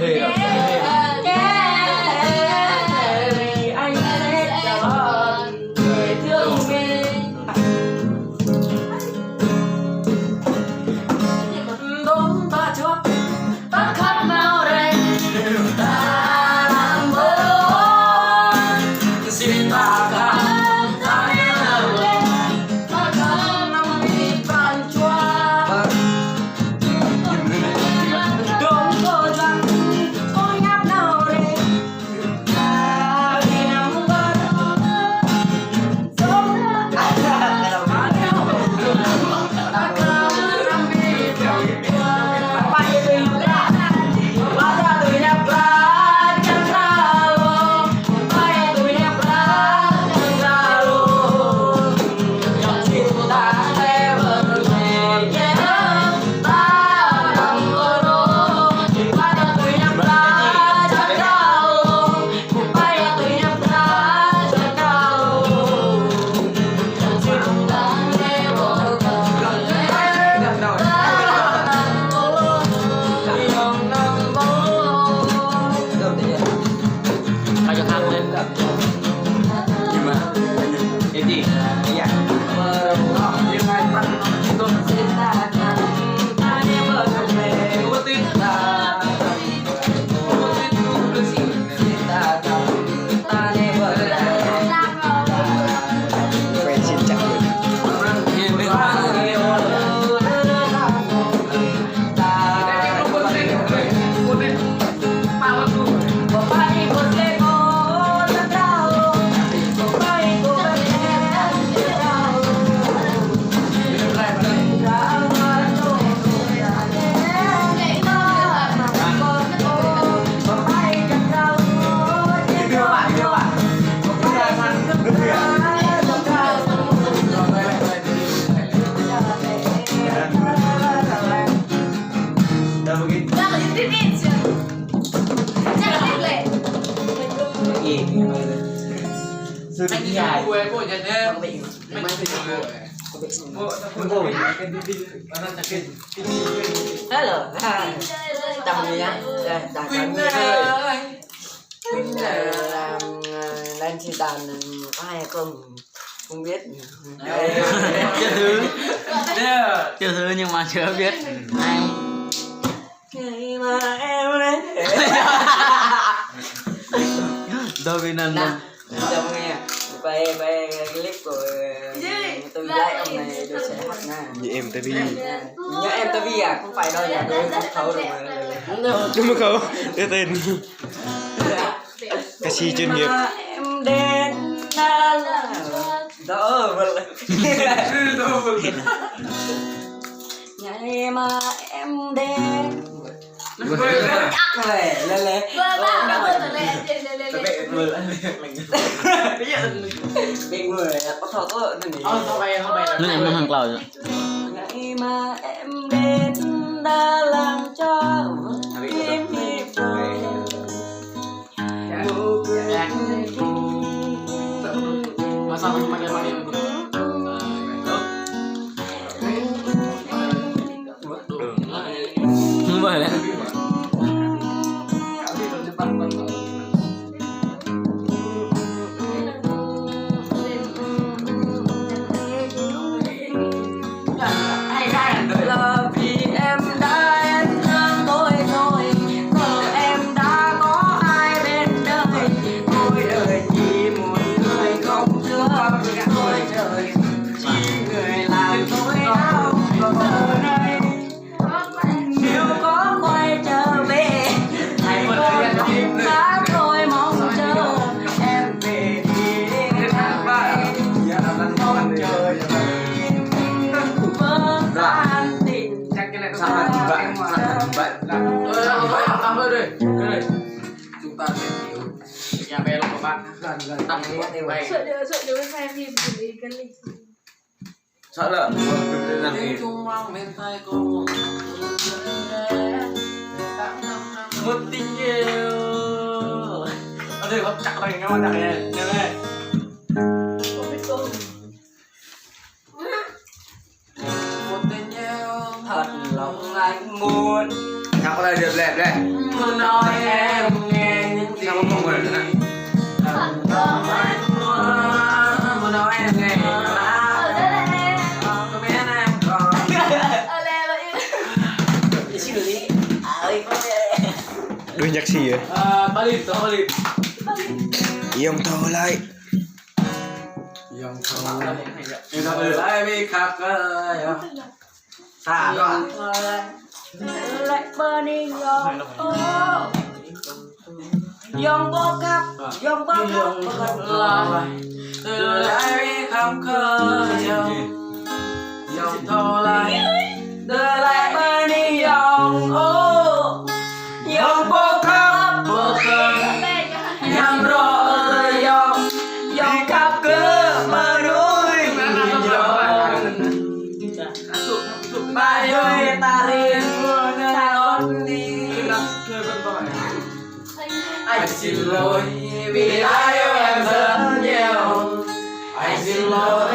hề đâu. Anh sẽ chọn người thương mình. Đốn ta chuột ta khát nào đây ta làm ơn xin ta cảm ta yêu lên ta cảm năm đi bàn choa đốn tôi rằng tôi ngáp nào đây ta đi nằm bờ sống ta cảm năm đi anh dài quê của Nhật nhé. Hello, chào người nhá. Chào người làm lên chi tàn có hay không? Không biết. Chưa thứ nhưng mà chưa biết ai. Ngày mà em đến. Tôi vì nên Chồng nghe về clip của tôi lại ông này tôi sẽ hát nha. Như em TV. Nhớ em TV à? Không phải đâu là tôi không khấu đâu mà. Đúng không khấu? Đưa tên. Ca sĩ chuyên nghiệp. Em đến đã là đỡ vượt. Ngày mà em đến chắc về lên bị người có thọ có đừng nó em hàng lòi rồi. Ngày mà em đến đã làm cho tim nhịp vui nụ cười Mà sao không mang không phải đấy. là vì em đã em thương tôi rồi, giờ em đã có ai bên đời, tôi đời chỉ một người không thương tôi trời chỉ người làm tôi đau giờ đây nếu có quay trở về hãy còn tim đã tôi mong chờ em về thì đến tháng bảy mong chờ gian tình chắc cái này nó sao vậy đây chúng ta sẽ thiếu nhà bè của bạn tăng cái sợ điều xem phim thì cái lịch Sợ lợn. một tình yêu ở đây có chặt thành các bạn đặt này nè này không biết cô một tình yêu thật lòng anh muốn Thằng này được đẹp đây. muốn nói sexy rồi. Ba lìm. Yêu thâu lại. Dòng thâu lại vì khắc xa rồi. Lại burning your dòng bó cắp dòng bó cắp từ lại vì khắp cơ dòng thâu lại từ lại burning dòng dòng bó cắp bó cơ nhằm rõ dòng cắp cứ mơ núi ba ơi ta riêng ta ôn đi anh xin lỗi vì đã yêu em rất nhiều anh xin lỗi